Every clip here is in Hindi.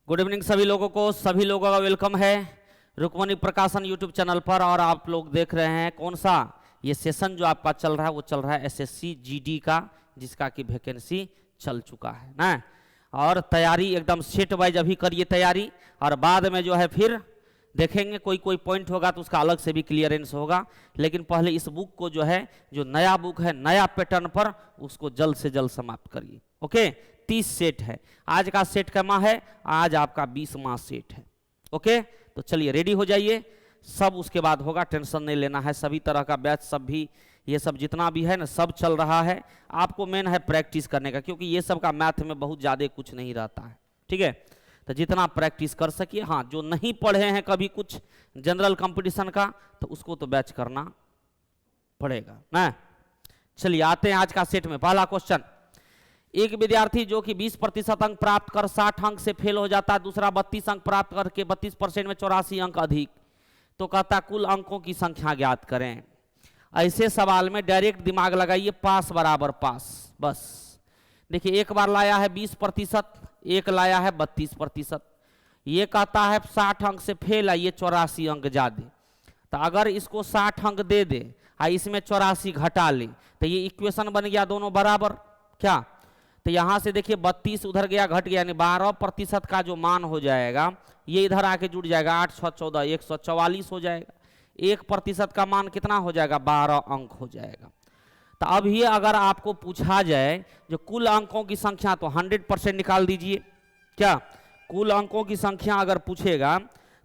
गुड इवनिंग सभी लोगों का वेलकम है रुक्मणी प्रकाशन यूट्यूब चैनल पर। और आप लोग देख रहे हैं कौन सा ये सेशन जो आपका चल रहा है, वो चल रहा है एसएससी जीडी का, जिसका कि वैकेंसी चल चुका है ना। और तैयारी एकदम सेट वाइज अभी करिए तैयारी, और बाद में जो है फिर देखेंगे कोई पॉइंट होगा तो उसका अलग से भी क्लियरेंस होगा। लेकिन पहले इस बुक को जो है, जो नया बुक है नया पैटर्न पर, उसको जल्द से जल्द समाप्त करिए। ओके, 30 सेट है आज का। सेट का माह है आज आपका 20वां सेट है। ओके, तो चलिए रेडी हो जाइए, सब उसके बाद होगा, टेंशन नहीं लेना है। सभी तरह का बैच सब भी ये सब जितना भी है ना सब चल रहा है। आपको मेन है प्रैक्टिस करने का, क्योंकि ये सब का मैथ में बहुत ज़्यादा कुछ नहीं रहता है। ठीक है, तो जितना प्रैक्टिस कर सकिए। हाँ, जो नहीं पढ़े हैं कभी कुछ जनरल कंपटीशन का, तो उसको तो बैच करना पड़ेगा ना। चलिए आते हैं आज का सेट में। पहला क्वेश्चन, एक विद्यार्थी जो कि 20% अंक प्राप्त कर 60 अंक से फेल हो जाता है, दूसरा 32 अंक प्राप्त करके 32% में 84 अंक अधिक, तो कहता कुल अंकों की संख्या ज्ञात करें। ऐसे सवाल में डायरेक्ट दिमाग लगाइए, पास बराबर पास। बस देखिए, एक बार लाया है 20%, एक लाया है 32%। ये कहता है 60 अंक से फेल है, ये 84 अंक ज्यादा। तो अगर इसको 60 अंक दे दे और इसमें 84 घटा ले, तो ये इक्वेशन बन गया दोनों बराबर। क्या, तो यहां से देखिए 32 उधर गया घट गया, यानी 12% का जो मान हो जाएगा ये इधर आके जुड़ जाएगा, 8 6 14 144 हो जाएगा। 1% का मान कितना हो जाएगा, 12 अंक हो जाएगा। तो अब ये अगर आपको पूछा जाए जो कुल अंकों की संख्या, तो 100% निकाल दीजिए। क्या, कुल अंकों की संख्या अगर पूछेगा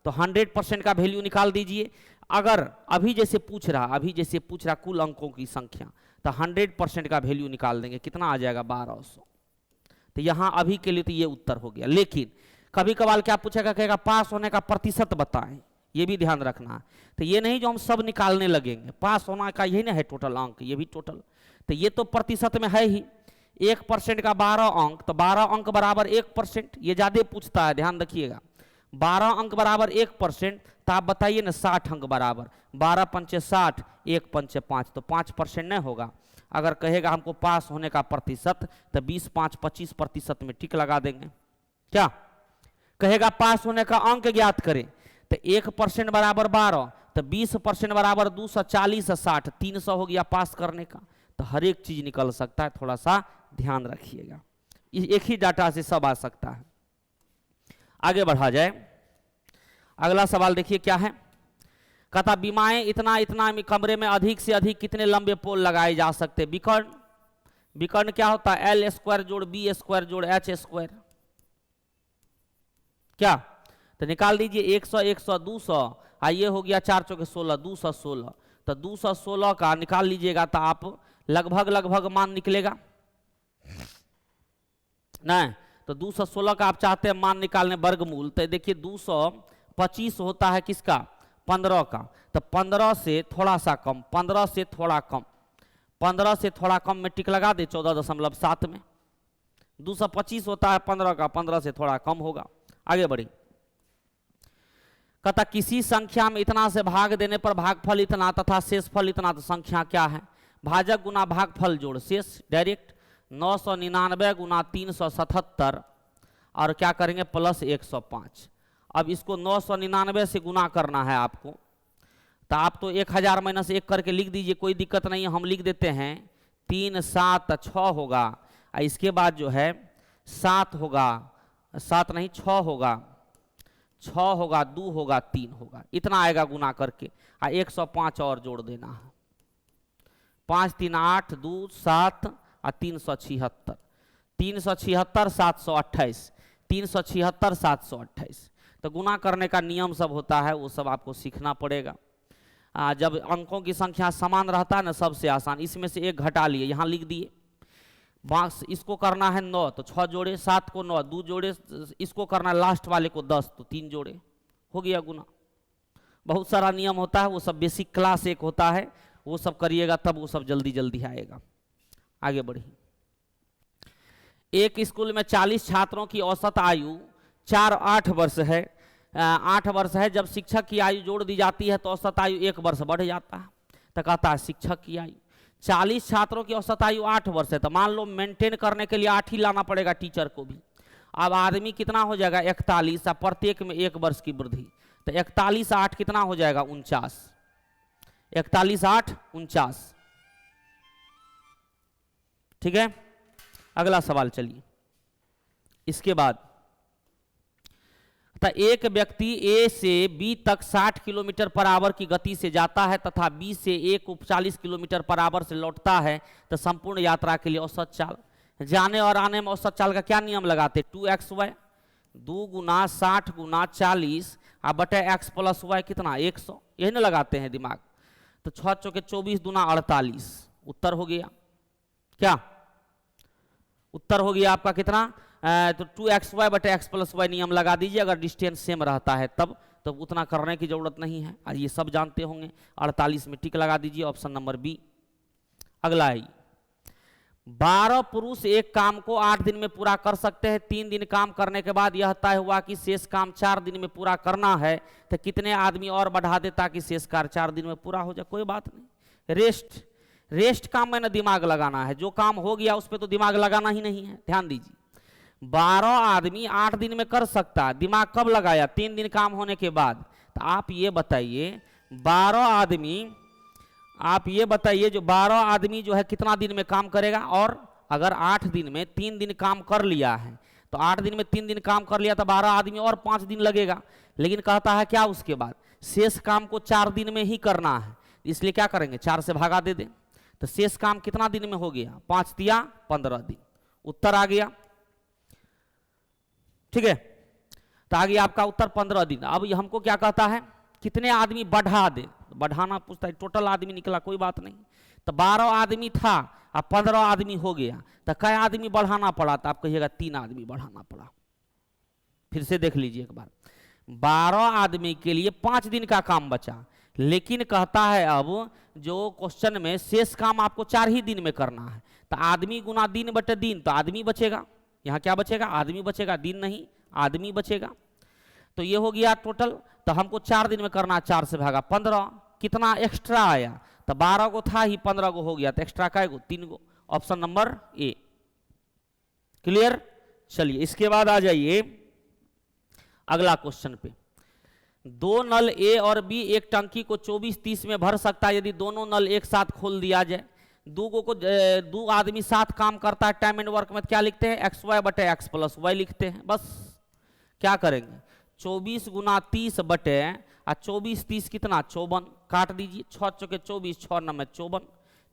तो 100% का वैल्यू निकाल दीजिए। अगर अभी जैसे पूछ रहा कुल अंकों की संख्या, तो 100% का वैल्यू निकाल देंगे, कितना आ जाएगा 1200। तो यहां अभी के लिए तो ये उत्तर हो गया। लेकिन कभी कभार क्या पूछेगा, कहेगा पास होने का प्रतिशत बताएं, ये भी ध्यान रखना। तो ये नहीं जो हम सब निकालने लगेंगे, पास होना का यही ना है टोटल अंक, ये भी टोटल। तो ये तो प्रतिशत में है ही। 1% का 12 अंक, तो 12 अंक बराबर 1%। ये ज्यादा पूछता है, ध्यान रखिएगा। 12 अंक बराबर 1%, तो आप बताइए ना 60 अंक बराबर 12 पंचे 60, 1 पंचे 5, तो 5% नहीं होगा। अगर कहेगा हमको पास होने का प्रतिशत, तो 20 5 25% में टिक लगा देंगे। क्या कहेगा पास होने का अंक ज्ञात करें, तो 1% बराबर 12, तो 20% बराबर 240 60, 300 हो गया पास करने का। तो हर एक चीज निकल सकता है, थोड़ा सा ध्यान रखिएगा। एक ही डाटा से सब आ सकता है। आगे बढ़ा जाए, अगला सवाल देखिए क्या है। कहता बीमाएं इतना इतना कमरे में अधिक से अधिक कितने लंबे पोल लगाए जा सकते। विकर्ण क्या होता है, L स्क्वायर जोड़ B स्क्वायर जोड़ H स्क्वायर। क्या, तो निकाल दीजिए 100 100 200, ये हो गया 4 चौके 16, 216। तो 216 का निकाल लीजिएगा, तो आप लगभग मान निकलेगा नहीं। तो 216 का आप चाहते हैं मान निकालने वर्गमूल, तो देखिए 225 होता है किसका, 15 का। तो 15 से थोड़ा सा कम, 15 से थोड़ा कम, 15 से थोड़ा कम में टिक लगा दे 14.7 में। 225 होता है 15 का, 15 से थोड़ा कम होगा। आगे बढ़ी, कहता किसी संख्या में इतना से भाग देने पर भागफल इतना तथा शेषफल इतना, तो संख्या क्या है। भाजक गुना भागफल जोड़ शेष, डायरेक्ट 999 गुना 377, और क्या करेंगे प्लस 105। अब इसको 999 से गुना करना है आपको, तो आप तो 1000 माइनस 1 करके लिख दीजिए, कोई दिक्कत नहीं है। हम लिख देते हैं 3 7 6 होगा, इसके बाद जो है 7 होगा, 7 नहीं 6 होगा, 6 होगा 2 होगा 3 होगा, इतना आएगा गुना करके। 105 और जोड़ देना है, 5 3 8 2 7 और 376, 376 728, 376 728। तो गुना करने का नियम सब होता है, वो सब आपको सीखना पड़ेगा। जब अंकों की संख्या समान रहता है ना, सबसे आसान। इसमें से एक घटा लिए, यहाँ लिख दिए। बस इसको करना है 9, तो 6 जोड़े, 7 को 9, 2 जोड़े, इसको करना है लास्ट वाले को 10, तो 3 जोड़े, हो गया गुना। बहुत सारा नियम होता है, वो सब बेसिक क्लास एक होता है, वो सब करिएगा तब वो सब जल्दी जल्दी आएगा। आगे बढ़ी, एक स्कूल में 40 छात्रों की औसत आयु 8 वर्ष है। 8 वर्ष है। जब शिक्षक की आयु जोड़ दी जाती है तो औसत आयु 1 वर्ष बढ़ जाता है। तो कहता है शिक्षक की आयु, 40 छात्रों की औसत आयु 8 वर्ष है, तो मान लो मेंटेन करने के लिए 8 ही लाना पड़ेगा टीचर को भी। अब आदमी कितना हो जाएगा 41, और प्रत्येक में 1 वर्ष की वृद्धि, तो 41 8 कितना हो जाएगा 49, 41 8 49। ठीक है, अगला सवाल चलिए। इसके बाद एक व्यक्ति ए से बी तक 60 किलोमीटर पर आवर की गति से जाता है तथा बी से ए को 40 किलोमीटर पर आवर से लौटता है, तो संपूर्ण यात्रा के लिए औसत चाल, जाने और आने में औसत चाल का क्या नियम लगाते? 2xy, 2 गुना 60 गुना 40 और बटे x प्लस वाई कितना 100, यही ना लगाते हैं दिमाग। तो 6 चौके 24 दूना 48, उत्तर हो गया क्या? उत्तर हो गया आपका कितना? तो 2xy बटे x प्लस वाई नियम लगा दीजिए, अगर डिस्टेंस सेम रहता है तब उतना करने की जरूरत नहीं है, आज ये सब जानते होंगे। 48 में टिक लगा दीजिए, ऑप्शन नंबर बी। अगला है 12 पुरुष एक काम को 8 दिन में पूरा कर सकते हैं। 3 दिन काम करने के बाद यह तय हुआ कि शेष काम 4 दिन में पूरा करना है, तो कितने आदमी और बढ़ा दे ताकि शेष कार्य 4 दिन में पूरा हो जाए? कोई बात नहीं, रेस्ट काम में ना दिमाग लगाना है, जो काम हो गया उस पर तो दिमाग लगाना ही नहीं है। ध्यान दीजिए, 12 आदमी 8 दिन में कर सकता है, दिमाग कब लगाया? 3 दिन काम होने के बाद। तो आप ये बताइए 12 आदमी, आप ये बताइए जो 12 आदमी जो है कितना दिन में काम करेगा? और अगर 8 दिन में 3 दिन काम कर लिया है, तो 8 दिन में 3 दिन काम कर लिया तो 12 आदमी और 5 दिन लगेगा। लेकिन कहता है क्या उसके बाद? शेष काम को 4 दिन में ही करना है, इसलिए क्या करेंगे? 4 से भागा दे दें, तो शेष काम कितना दिन में हो गया? 5 तिया 15 दिन, उत्तर आ गया। ठीक है, तो आ गया आपका उत्तर 15 दिन। अब ये हमको क्या कहता है? कितने आदमी बढ़ा दे, बढ़ाना पूछता है, टोटल आदमी निकला, कोई बात नहीं। तो 12 आदमी था अब 15 आदमी हो गया, तो कै आदमी बढ़ाना पड़ा? तो आप कहिएगा 3 आदमी बढ़ाना पड़ा। फिर से देख लीजिए एक बार, 12 आदमी के लिए 5 दिन का काम बचा, लेकिन कहता है अब जो क्वेश्चन में शेष काम आपको 4 ही दिन में करना है, तो आदमी गुना दिन बटे दिन, तो आदमी बचेगा। यहाँ क्या बचेगा? आदमी बचेगा, दिन नहीं, आदमी बचेगा। तो ये हो गया टोटल, तो हमको 4 दिन में करना, 4 से भागा 15, कितना एक्स्ट्रा आया? तो 12 को था ही, 15 को हो गया, तो एक्स्ट्रा कै गो? 3 गो, ऑप्शन नंबर ए। क्लियर? चलिए इसके बाद आ जाइए अगला क्वेश्चन पे। 2 नल ए और बी एक टंकी को 24-30 में भर सकता है यदि दोनों नल एक साथ खोल दिया जाए। 2 आदमी साथ काम करता है, टाइम एंड वर्क में क्या लिखते हैं? XY बटे x प्लस वाई लिखते हैं। बस क्या करेंगे? 24 गुना 30 बटे 24 30 कितना? 54, काट दीजिए, 6 चौके 24, 6 9 में 54,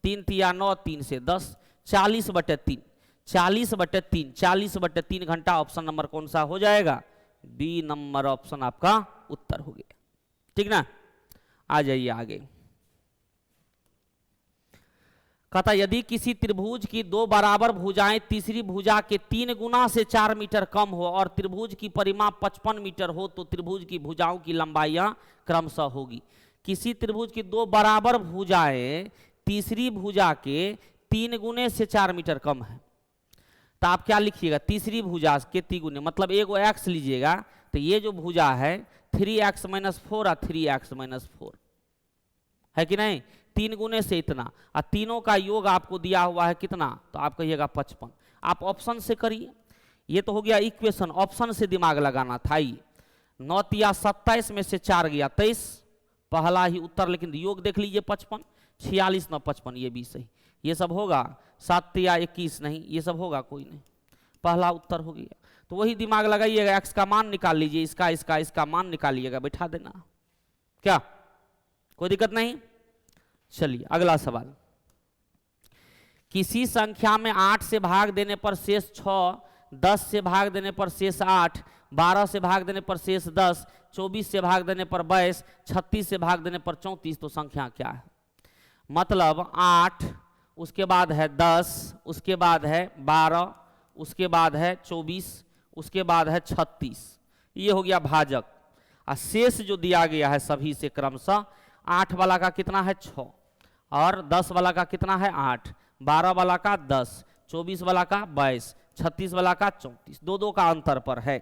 3 तिया 9, 3 से 10, 40 बटे 3, 40 बटे 3, 40 बटे 3 घंटा। ऑप्शन नंबर कौन सा हो जाएगा? बी नंबर ऑप्शन आपका उत्तर हो गया। ठीक ना, आ जाइए आगे। कहता यदि किसी त्रिभुज की 2 बराबर भुजाएं तीसरी भुजा के 3 गुना से 4 मीटर कम हो और त्रिभुज की परिमाप 55 मीटर हो, तो त्रिभुज की भुजाओं की लंबाइयां क्रमशः होगी। किसी त्रिभुज की 2 बराबर भुजाएं तीसरी भुजा के 3 गुने से 4 मीटर कम है, तो आप क्या लिखिएगा? तीसरी भुजा के 3 गुने, मतलब एगो x लीजिएगा, तो ये जो भुजा है 3x - 4 और 3x - 4 है कि नहीं? 3 गुने से इतना, और तीनों का योग आपको दिया हुआ है कितना? तो आप कहिएगा 55। आप ऑप्शन से करिए, ये तो हो गया इक्वेशन, ऑप्शन से दिमाग लगाना था। ये 9 तिया 27 में से 4 गया 23, पहला ही उत्तर। लेकिन योग देख लीजिए 55, 46 9 55, ये भी सही। ये सब होगा 7 तिया 21, नहीं ये सब होगा कोई नहीं, पहला उत्तर हो गया। तो वही दिमाग लगाइएगा, x का मान निकाल लीजिए, इसका मान निकालिएगा, बैठा देना, क्या कोई दिक्कत नहीं। चलिए अगला सवाल। किसी संख्या में 8 से भाग देने पर शेष 6, 10 से भाग देने पर शेष 8, 12 से भाग देने पर शेष 10, 24 से भाग देने पर 22, 36 से भाग देने पर 34, तो संख्या क्या है? मतलब 8, उसके बाद है 10, उसके बाद है 12, उसके बाद है 24, उसके बाद है 36, ये हो गया भाजक। और शेष जो दिया गया है सभी से क्रमशः, 8 वाला का कितना है 6, और 10 वाला का कितना है 8, 12 वाला का 10, 24 वाला का 22, 36 वाला का 34, 2 का अंतर पर है।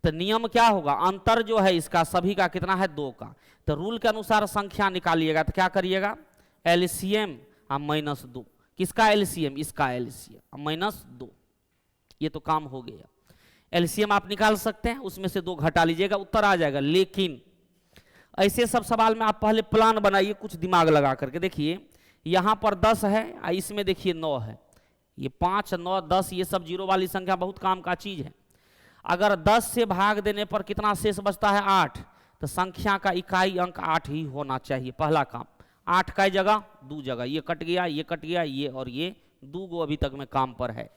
तो नियम क्या होगा? अंतर जो है इसका सभी का कितना है? 2 का। तो रूल के अनुसार संख्या निकालिएगा, तो क्या करिएगा? एलसीएम -2। किसका एलसीएम? इसका एलसीएम -2, ये तो काम हो गया। एलसीएम आप निकाल सकते हैं, उसमें से 2 घटा लीजिएगा, उत्तर आ जाएगा। लेकिन ऐसे सब सवाल में आप पहले प्लान बनाइए कुछ दिमाग लगा करके। देखिए यहाँ पर 10 है, इसमें देखिए 9 है, ये 5, 9, 10 ये सब जीरो वाली संख्या बहुत काम का चीज है। अगर 10 से भाग देने पर कितना शेष बचता है? 8। तो संख्या का इकाई अंक 8 ही होना चाहिए, पहला काम। 8 का जगह 2 जगह, ये कट गया, ये कट गया, ये और ये 2 गो अभी तक में काम पर है।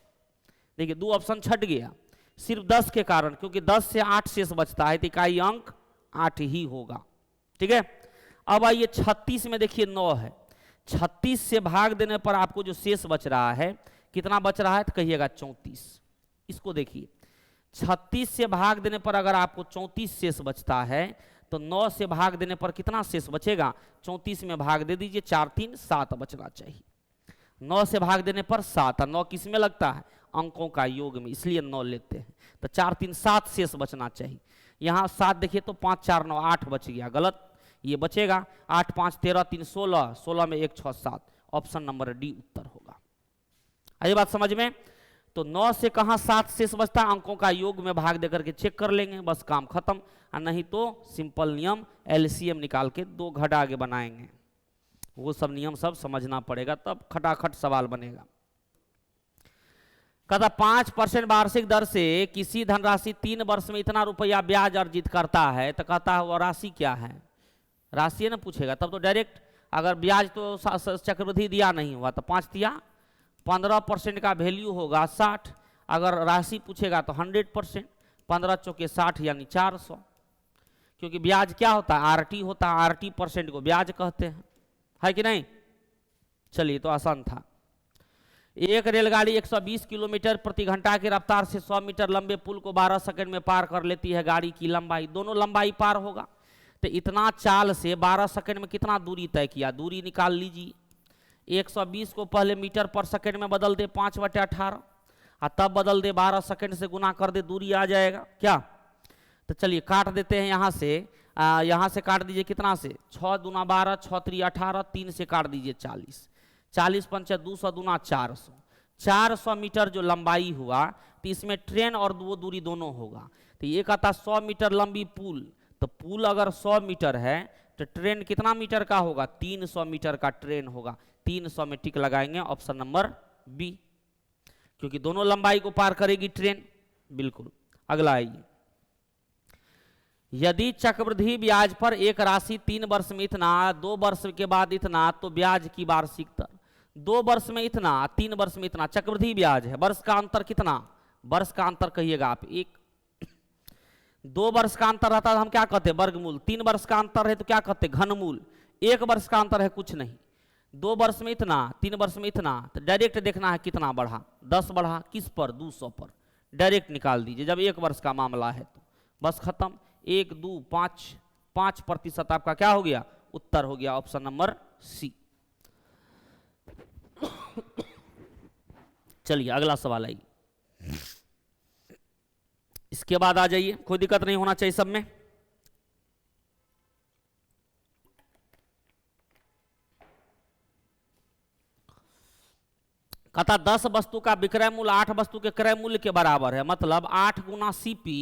देखिए 2 ऑप्शन छट गया सिर्फ 10 के कारण, क्योंकि 10 से 8 शेष बचता है तो इकाई अंक 8 ही होगा। ठीक है, अब आइए 36 में देखिए 9 है, 36 से भाग देने पर आपको जो शेष बच रहा है कितना बच रहा है? तो कहिएगा 34। इसको देखिए 36 से भाग देने पर अगर आपको 34 शेष बचता है तो 9 से भाग देने पर कितना शेष बचेगा? 34 में भाग दे दीजिए, 4 3 7 बचना चाहिए। 9 से भाग देने पर 7, 9 किस में लगता है? अंकों का योग में, इसलिए 9 लेते हैं। तो 4 3 7 शेष बचना चाहिए। यहाँ 7 देखिए तो 5 4 9 8 बच गया, गलत, ये बचेगा 8 5 13 3 16, 16 में 1 6 7, ऑप्शन नंबर डी उत्तर होगा। आई बात समझ में? तो 9 से कहाँ 7 शेष बचता है? अंकों का योग में भाग देकर के चेक कर लेंगे, बस काम खत्म। और नहीं तो सिंपल नियम एलसीएम निकाल के 2 घटा आगे बनाएंगे, वो सब नियम सब समझना पड़ेगा, तब खटाखट सवाल बनेगा। कहता 5% वार्षिक दर से किसी धनराशि 3 वर्ष में इतना रुपया ब्याज अर्जित करता है, तो कहता है वह राशि क्या है? राशि है ना पूछेगा, तब तो डायरेक्ट, अगर ब्याज तो चक्रवृद्धि दिया नहीं हुआ तो 5 दिया, 15% का वैल्यू होगा 60। अगर राशि पूछेगा तो 100%, 15 चौके 60 यानी 400, क्योंकि ब्याज क्या होता है? आरटी होता है, आरटी % को ब्याज कहते हैं, है कि नहीं? चलिए तो आसान था। एक रेलगाड़ी 120 किलोमीटर प्रति घंटा की रफ्तार से 100 मीटर लंबे पुल को 12 सेकंड में पार कर लेती है। गाड़ी की लंबाई, दोनों लंबाई पार होगा, तो इतना चाल से 12 सेकंड में कितना दूरी तय किया? दूरी निकाल लीजिए। 120 को पहले मीटर पर सेकंड में बदल दे 5/18, और तब बदल दे 12 सेकंड से गुना कर दे, दूरी आ जाएगा क्या? तो चलिए काट देते हैं यहाँ से काट दीजिए, कितना से? 6 दूना 12, 6 3 18, 3 से काट दीजिए 40, 40 पंचे 200 दूना 400, 400 मीटर जो लंबाई हुआ, तो इसमें ट्रेन और वो दूरी दोनों होगा। तो ये कहता 100 मीटर लंबी पुल, तो पुल अगर 100 मीटर है तो ट्रेन कितना मीटर का होगा? 300 मीटर का ट्रेन होगा। 300 में टिक लगाएंगे, ऑप्शन नंबर बी, क्योंकि दोनों लंबाई को पार करेगी ट्रेन। बिल्कुल। अगला आइए, यदि चक्रवृद्धि ब्याज पर एक राशि 3 वर्ष में इतना, 2 वर्ष के बाद इतना, तो ब्याज की वार्षिक दर 2 वर्ष में इतना, 3 वर्ष में इतना, चक्रवृद्धि ब्याज है। वर्ष का अंतर कितना? वर्ष का अंतर कहिएगा आप 1। 2 वर्ष का अंतर रहता है हम क्या कहते हैं? वर्गमूल। 3 वर्ष का अंतर है तो क्या कहते हैं? घनमूल। 1 वर्ष का अंतर है कुछ नहीं। 2 वर्ष में इतना, 3 वर्ष में इतना, तो डायरेक्ट देखना है कितना बढ़ा। 10 बढ़ा, किस पर? 200 पर, डायरेक्ट निकाल दीजिए। जब 1 वर्ष का मामला है तो बस खत्म। 1 2 5, 5% आपका क्या हो गया? उत्तर हो गया, ऑप्शन नंबर सी। चलिए अगला सवाल आइए, इसके बाद आ जाइए, कोई दिक्कत नहीं होना चाहिए सब में। कहता 10 वस्तु का विक्रय मूल्य 8 वस्तु के क्रय मूल्य के बराबर है, मतलब 8 गुना सीपी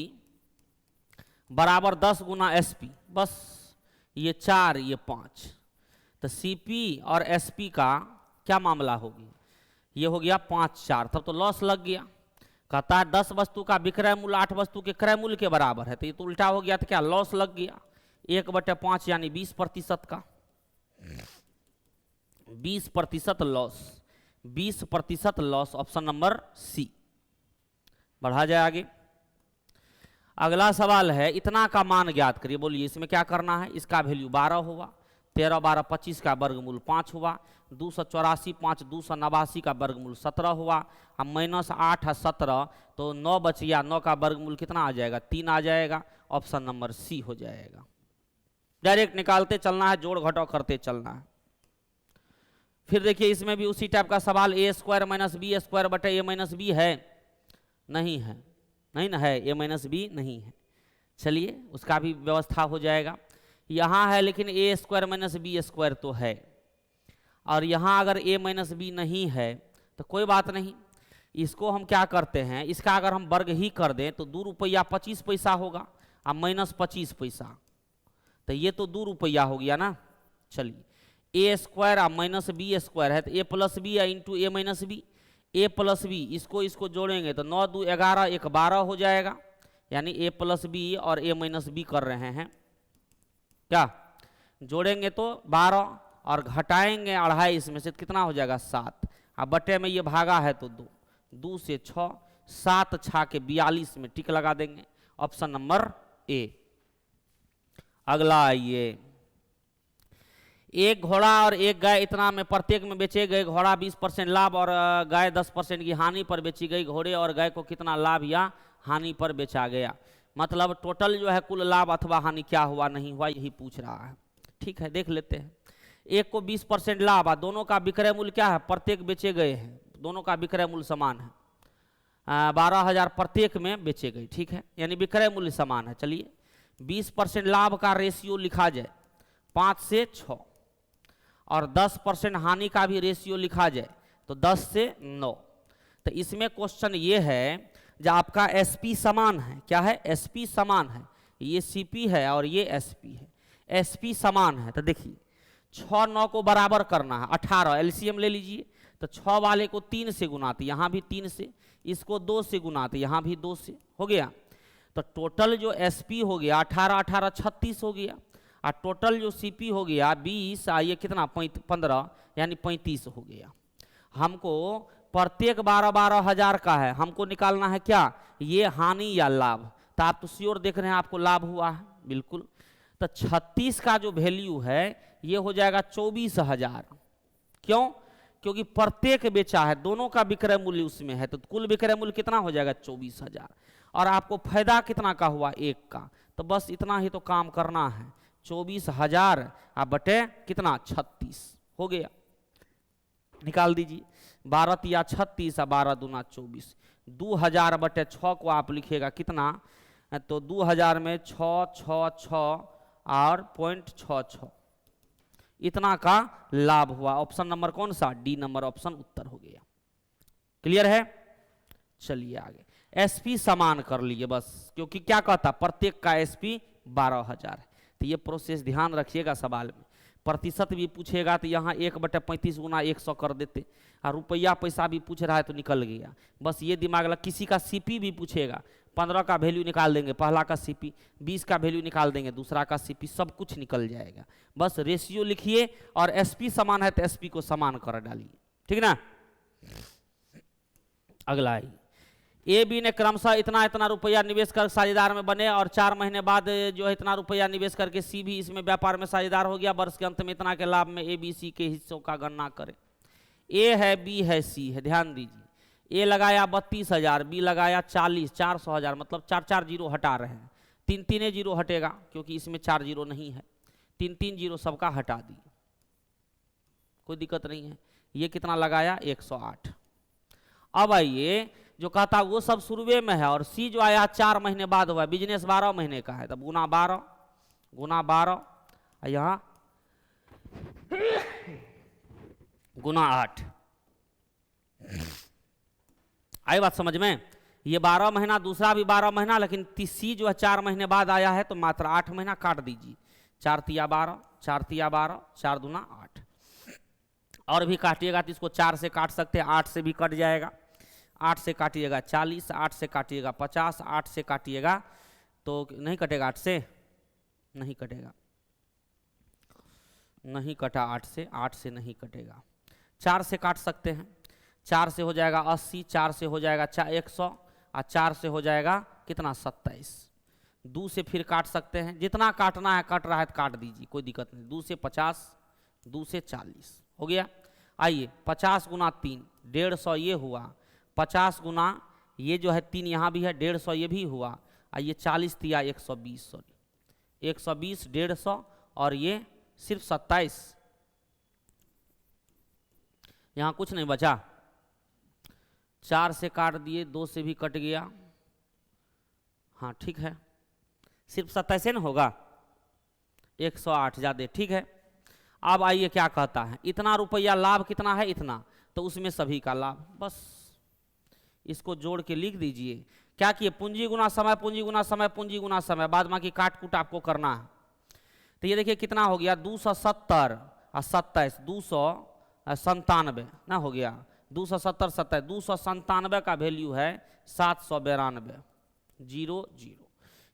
बराबर 10 गुना एसपी। बस ये 4 ये 5, तो सीपी और एसपी का क्या मामला होगी? ये हो गया 5 4, तब तो लॉस लग गया। कहता है 10 वस्तु का विक्रय मूल्य 8 वस्तु के क्रय मूल्य के बराबर है, तो ये तो उल्टा हो गया, तो क्या लॉस लग गया? 1/5 यानी 20% का, 20% loss, 20% loss, option number C. बढ़ा जाए आगे। अगला सवाल है, इतना का मान ज्ञात करिए। बोलिए इसमें क्या करना है? इसका वैल्यू 12 हुआ, 13 12 25 का वर्गमूल 5 हुआ, 284 5 289 का वर्गमूल 17 हुआ, अब -8 है 17, तो 9 बच गया। 9 का वर्गमूल कितना आ जाएगा? 3 आ जाएगा, ऑप्शन नंबर सी हो जाएगा। डायरेक्ट निकालते चलना है, जोड़ घटाव करते चलना है। फिर देखिए इसमें भी उसी टाइप का सवाल, a² - b² बटे a - b है? नहीं है, नहीं ना है, a - b नहीं है। चलिए उसका भी व्यवस्था हो जाएगा। यहाँ है लेकिन a² - b² तो है, और यहाँ अगर a - b नहीं है तो कोई बात नहीं, इसको हम क्या करते हैं, इसका अगर हम वर्ग ही कर दें तो 2 रुपया 25 पैसा होगा और माइनस 25 पैसा, तो ये तो 2 रुपया हो गया ना। चलिए ए स्क्वायर और माइनस बी स्क्वायर है तो ए प्लस बी या इंटू ए माइनस बी, ए प्लस बी इसको जोड़ेंगे तो 9 2 11 1 12 हो जाएगा, यानी ए प्लस बी और ए माइनस बी कर रहे हैं क्या, जोड़ेंगे तो 12 और घटाएंगे अढ़ाई, इसमें से कितना हो जाएगा 7, अब बटे में ये भागा है तो 2, 2 से 6, 7 छा के 42 में टिक लगा देंगे, ऑप्शन नंबर ए। अगला आइए, एक घोड़ा और एक गाय इतना में प्रत्येक में बेचे गए, घोड़ा 20% लाभ और गाय 10% की हानि पर बेची गई, घोड़े और गाय को कितना लाभ या हानि पर बेचा गया, मतलब टोटल जो है कुल लाभ अथवा हानि क्या हुआ नहीं हुआ यही पूछ रहा है। ठीक है, देख लेते हैं। एक को 20% लाभ और दोनों का विक्रय मूल्य क्या है, प्रत्येक बेचे गए हैं, दोनों का विक्रय मूल्य समान है, 12,000 प्रत्येक में बेचे गए। ठीक है, यानी विक्रय मूल्य समान है। चलिए 20% लाभ का रेशियो लिखा जाए 5 से 6 और 10% हानि का भी रेशियो लिखा जाए तो 10 से 9। तो इसमें क्वेश्चन ये है जो आपका एसपी समान है, क्या है, एसपी समान है, ये सीपी है और ये एसपी है, एसपी समान है। तो देखिए 6 9 को बराबर करना है, 18 एलसीएम ले लीजिए, तो 6 वाले को 3 से गुनाते यहाँ भी 3 से, इसको 2 से गुनाते यहाँ भी 2 से, हो गया। तो टोटल जो एसपी हो गया 18 18 36 हो गया, और टोटल जो सीपी हो गया 20, ये कितना 15 यानी 35 हो गया। हमको प्रत्येक 12 हजार का है, हमको निकालना है क्या, ये हानि या लाभ। तो आप तो श्योर देख रहे हैं आपको लाभ हुआ है, बिल्कुल। तो 36 का जो वैल्यू है ये हो जाएगा 24,000, क्यों, क्योंकि प्रत्येक बेचा है, दोनों का विक्रय मूल्य उसमें है, तो कुल विक्रय मूल्य कितना हो जाएगा 24,000, और आपको फायदा कितना का हुआ 1 का। तो बस इतना ही तो काम करना है, 24,000 आप बटे कितना 36 हो गया, निकाल दीजिए 12 या 36 और 12 दूना 24, 2000 बटे 6 को आप लिखिएगा कितना, तो 2000 में 6 6 6 और 0.66, इतना का लाभ हुआ। ऑप्शन नंबर कौन सा, डी नंबर ऑप्शन उत्तर हो गया। क्लियर है, चलिए आगे। एसपी समान कर लिए बस, क्योंकि क्या कहता प्रत्येक का एसपी 12,000 है, तो ये प्रोसेस ध्यान रखिएगा। सवाल में प्रतिशत भी पूछेगा तो यहाँ 1/35 गुना 100 कर देते, और रुपया पैसा भी पूछ रहा है तो निकल गया। बस ये दिमाग लगा। किसी का सीपी भी पूछेगा, 15 का वैल्यू निकाल देंगे पहला का सीपी, 20 का वैल्यू निकाल देंगे दूसरा का सीपी, सब कुछ निकल जाएगा। बस रेशियो लिखिए और एसपी समान है तो एसपी को समान कर डालिए, ठीक ना। अगला है, ए बी ने क्रमशः इतना इतना रुपया निवेश कर साझेदार में बने और 4 महीने बाद जो है इतना रुपया निवेश करके सी भी इसमें व्यापार में साझेदार हो गया। वर्ष के अंत में इतना के लाभ में ए बी सी के हिस्सों का गणना करें। ए है, बी है, सी है, ध्यान दीजिए। ए लगाया 32,000, बी लगाया 40, 400,000, मतलब 4 जीरो हटा रहे हैं, 3 जीरो हटेगा क्योंकि इसमें 4 जीरो नहीं है, 3 जीरो सबका हटा दिए, कोई दिक्कत नहीं है। ये कितना लगाया 108। अब आइए जो कहता वो सब शुरुए में है और सी जो आया 4 महीने बाद हुआ, बिजनेस 12 महीने का है, तब गुना 12 यहाँ गुना 8। आई बात समझ में। ये 12 महीना, दूसरा भी 12 महीना, लेकिन सी जो है 4 महीने बाद आया है तो मात्र 8 महीना काट दीजिए। 4 तिया 12, 4 तिया 12, 4 दूना 8। और भी काटिएगा तो इसको 4 से काट सकते हैं, 8 से भी कट जाएगा। 8 से काटिएगा 40, 8 से काटिएगा 50, 8 से काटिएगा तो नहीं कटेगा, 8 से नहीं कटेगा, नहीं कटा 8 से नहीं कटेगा। 4 से काट सकते हैं, 4 से हो जाएगा 80, 4 से हो जाएगा 100 और 4 से हो जाएगा कितना 27। 2 से फिर काट सकते हैं, जितना काटना है कट रहा है तो काट दीजिए, कोई दिक्कत नहीं। 2 से 50, 2 से 40 हो गया। आइए 50 गुना 3 150 ये हुआ, 50 गुना ये जो है 3 यहाँ भी है, 150 ये भी हुआ, आइए 40 तिया 120, सॉरी 120, 150 और ये सिर्फ 27, यहाँ कुछ नहीं बचा। 4 से काट दिए, 2 से भी कट गया, हाँ ठीक है, सिर्फ 27 न होगा, 108 ज़्यादा, ठीक है। अब आइए क्या कहता है, इतना रुपया लाभ कितना है इतना, तो उसमें सभी का लाभ, बस इसको जोड़ के लिख दीजिए। क्या किए, पूंजी गुना समय, पूंजी गुना समय, पूंजी गुना समय, बाद बाकी काट कूट आपको करना है। तो ये देखिए कितना हो गया, 270 और 27, 297 ना हो गया, 270 27, 297 का वैल्यू है 792, 0 0।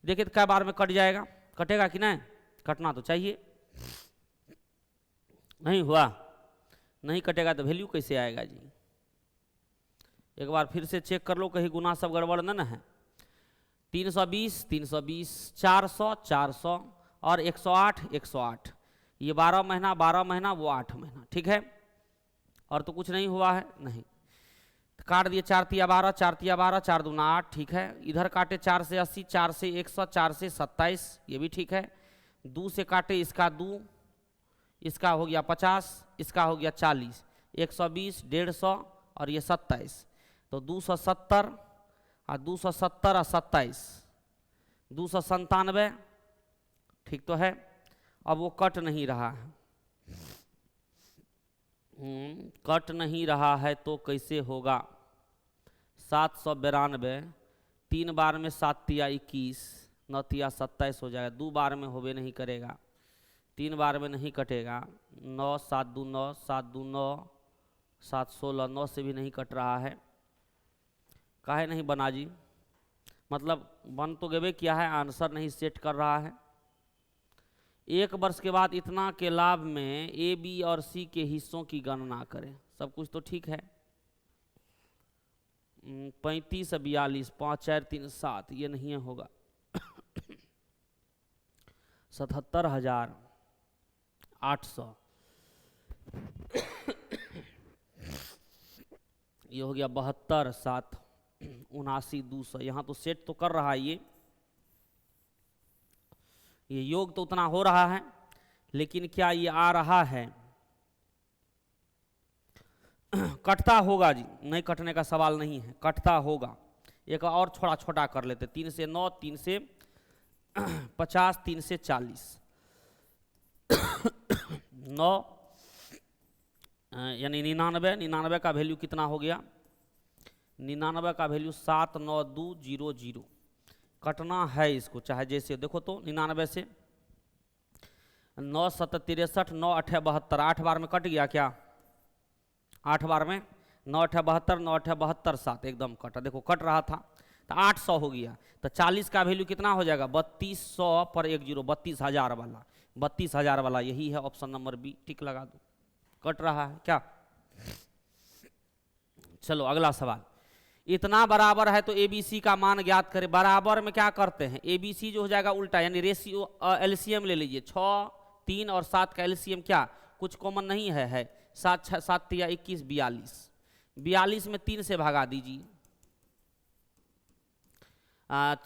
देखिए तो क्या बार में कट जाएगा, कटेगा कि नहीं, कटना तो चाहिए, नहीं हुआ, नहीं कटेगा तो वैल्यू कैसे आएगा जी। एक बार फिर से चेक कर लो, कहीं गुना सब गड़बड़ न है। 320 320, 400 400 और 108 108, ये 12 महीना 12 महीना, वो 8 महीना, ठीक है। और तो कुछ नहीं हुआ है, नहीं तो काट दिए, 4 तिया 12, 4 तिया 12, 4 दूना 8, ठीक है। इधर काटे 4 से 80, 4 से 100, 4 से 27, ये भी ठीक है। 2 से काटे इसका 2, इसका हो गया 50, इसका हो गया 40, 120 150 और ये 27, तो 270 और 270 और 27, 297, ठीक तो है। अब वो कट नहीं रहा है, कट नहीं रहा है तो कैसे होगा, 792, 3 बार में 7 तिया 21, 9 तिया 27 हो जाएगा, 2 बार में होबे नहीं करेगा, 3 बार में नहीं कटेगा, 9 7 2 9, 7 2 9, 7 16, 9 से भी नहीं कट रहा है, काहे नहीं बना जी, मतलब बन तो गए किया है, आंसर नहीं सेट कर रहा है। 1 वर्ष के बाद इतना के लाभ में ए बी और सी के हिस्सों की गणना करें, सब कुछ तो ठीक है। 35 42, 5 4 3 7, ये नहीं होगा। 77,800, ये हो गया 72 7 79 200, यहाँ तो सेट तो कर रहा है ये योग तो उतना हो रहा है, लेकिन क्या ये आ रहा है, कटता होगा जी, नहीं कटने का सवाल नहीं है, कटता होगा। एक और छोटा छोटा कर लेते, 3 से 9, 3 से 50, 3 से 40, 9 यानी 99, 99 का वैल्यू कितना हो गया, 99 का वैल्यू 79200, कटना है इसको, चाहे जैसे देखो तो 99 से 9 7 63, 9 8 72, 8 बार में कट गया क्या, 8 बार में 9 8 72, 9 8 72 7, एकदम कटा, देखो कट रहा था, तो 800 हो गया, तो 40 का वैल्यू कितना हो जाएगा, 3200 पर 10, 32,000 वाला, 32,000 वाला यही है ऑप्शन नंबर बी, टिक लगा दो, कट रहा है क्या। चलो अगला सवाल, इतना बराबर है तो एबीसी का मान ज्ञात करें। बराबर में क्या करते हैं, एबीसी जो हो जाएगा उल्टा, यानी रेशियो एलसीएम ले लीजिए, 6 3 और 7 का एलसीएम क्या कुछ कॉमन नहीं है 7 6 7 3 21 42, 42 में 3 से भगा दीजिए,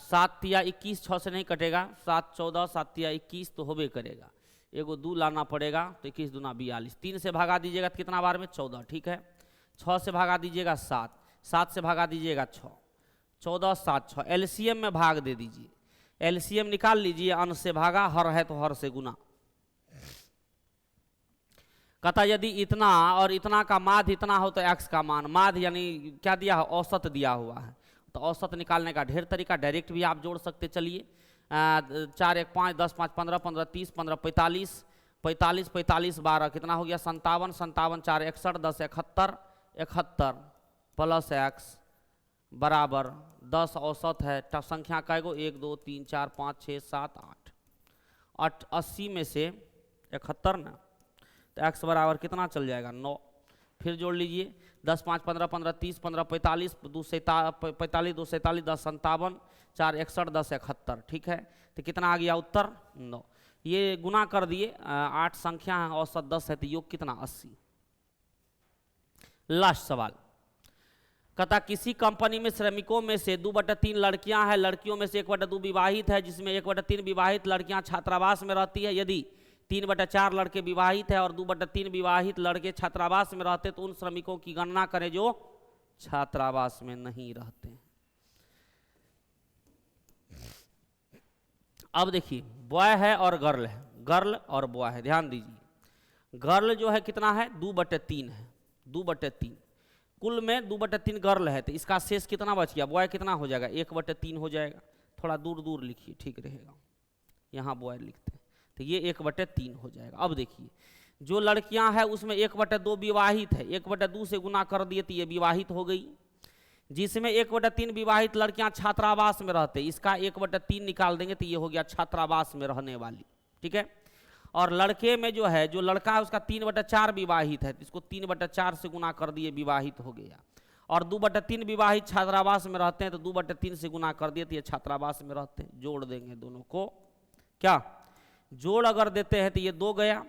7 3 21, 6 से नहीं कटेगा, 7 14 7 3 21 तो होबे करेगा, एगो 2 लाना पड़ेगा, तो 21 दूना 42, 3 से भागा दीजिएगा तो कितना बार में 14, ठीक है। 6 से भागा दीजिएगा 7, 7 से भागा दीजिएगा 6, 14 7 6, एलसीएम में भाग दे दीजिए, एलसीएम निकाल लीजिए, अंश से भागा, हर है तो हर से गुना। कहता यदि इतना और इतना का माध्य इतना हो तो एक्स का मान, माध्य यानी क्या दिया है, औसत दिया हुआ है, तो औसत निकालने का ढेर तरीका, डायरेक्ट भी आप जोड़ सकते, चलिए 4 1 5 10 5 15 15 30 15 45 45 45 12 कितना हो गया 57 57 4 61 10 71 71 प्लस एक्स बराबर 10 औसत है, संख्या कैगो 1 2 3 4 5 6 7 8 80 में से 71 ना, तो एक्स बराबर कितना चल जाएगा 9, फिर जोड़ लीजिए 10 5 15 15 30 15 45 2 45 2 47 10 57 4 61 10 71, ठीक है। तो कितना आ गया उत्तर 9, ये गुना कर दिए, 8 संख्या है, औसत 10 है, तो योग कितना 80। लास्ट सवाल, कहता किसी कंपनी में श्रमिकों में से 2/3 लड़कियां हैं, लड़कियों में से 1/2 विवाहित है, जिसमें 1/3 विवाहित लड़कियां छात्रावास में रहती है। यदि 3/4 लड़के विवाहित है और 2/3 विवाहित लड़के छात्रावास में रहते, तो उन श्रमिकों की गणना करें जो छात्रावास में नहीं रहते। अब देखिए बॉय है और गर्ल है, गर्ल और बॉय है, ध्यान दीजिए। गर्ल जो है कितना है 2/3 है, 2/3, कुल में 2/3 गर्ल है, तो इसका शेष कितना बच गया, बॉय कितना हो जाएगा, 1/3 हो जाएगा। थोड़ा दूर दूर लिखिए, ठीक रहेगा, यहाँ बॉय लिखते हैं, तो ये 1/3 हो जाएगा। अब देखिए जो लड़कियां हैं उसमें 1/2 विवाहित है, 1/2 से गुना कर दिए तो ये विवाहित हो गई। जिसमें 1/3 विवाहित लड़कियां छात्रावास में रहते, इसका 1/3 निकाल देंगे तो ये हो गया छात्रावास में रहने वाली, ठीक है। और लड़के में जो है, जो लड़का है उसका 3/4 विवाहित है, तो इसको 3/4 से गुना कर दिए, विवाहित हो गया। और 2/3 विवाहित छात्रावास में रहते हैं, तो 2/3 से गुना कर दिए तो ये छात्रावास में रहते हैं। जोड़ देंगे दोनों को, क्या जोड़ अगर देते हैं तो ये 2 गया,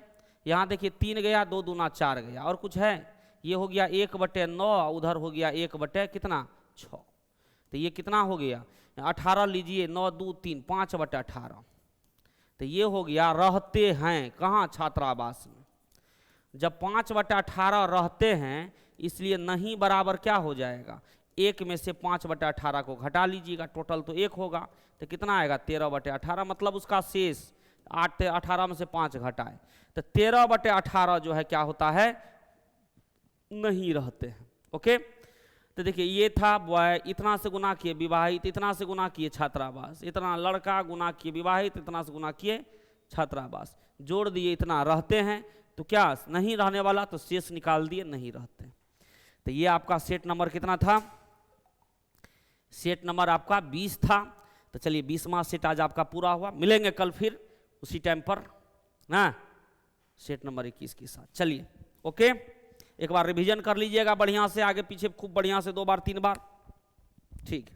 यहाँ देखिए 3 गया, 2 दूना 4 गया, और कुछ है, ये हो गया 1/9, उधर हो गया 1/6, तो ये कितना हो गया 18 लीजिए, 9 2 3 5/18, तो ये हो गया रहते हैं कहाँ, छात्रावास में। जब 5/18 रहते हैं, इसलिए नहीं बराबर क्या हो जाएगा, 1 में से 5/18 को घटा लीजिएगा, टोटल तो 1 होगा, तो कितना आएगा 13/18, मतलब उसका शेष 8 18 में से 5 घटाए, तो 13/18 जो है क्या होता है, नहीं रहते हैं। ओके, तो देखिए ये था बॉय, इतना से गुना किए विवाहित, इतना से गुना किए छात्रावास, इतना लड़का गुना किए विवाहित, इतना से गुना किए छात्रावास, जोड़ दिए इतना रहते हैं, तो क्या नहीं रहने वाला, तो शेष निकाल दिए, नहीं रहते। तो ये आपका सेट नंबर कितना था, सेट नंबर आपका 20 था। तो चलिए 20वां सेट आज आपका पूरा हुआ, मिलेंगे कल फिर उसी टाइम पर ना, सेट नंबर 21 के साथ। चलिए ओके, एक बार रिवीजन कर लीजिएगा बढ़िया से, आगे पीछे खूब बढ़िया से 2 बार 3 बार, ठीक।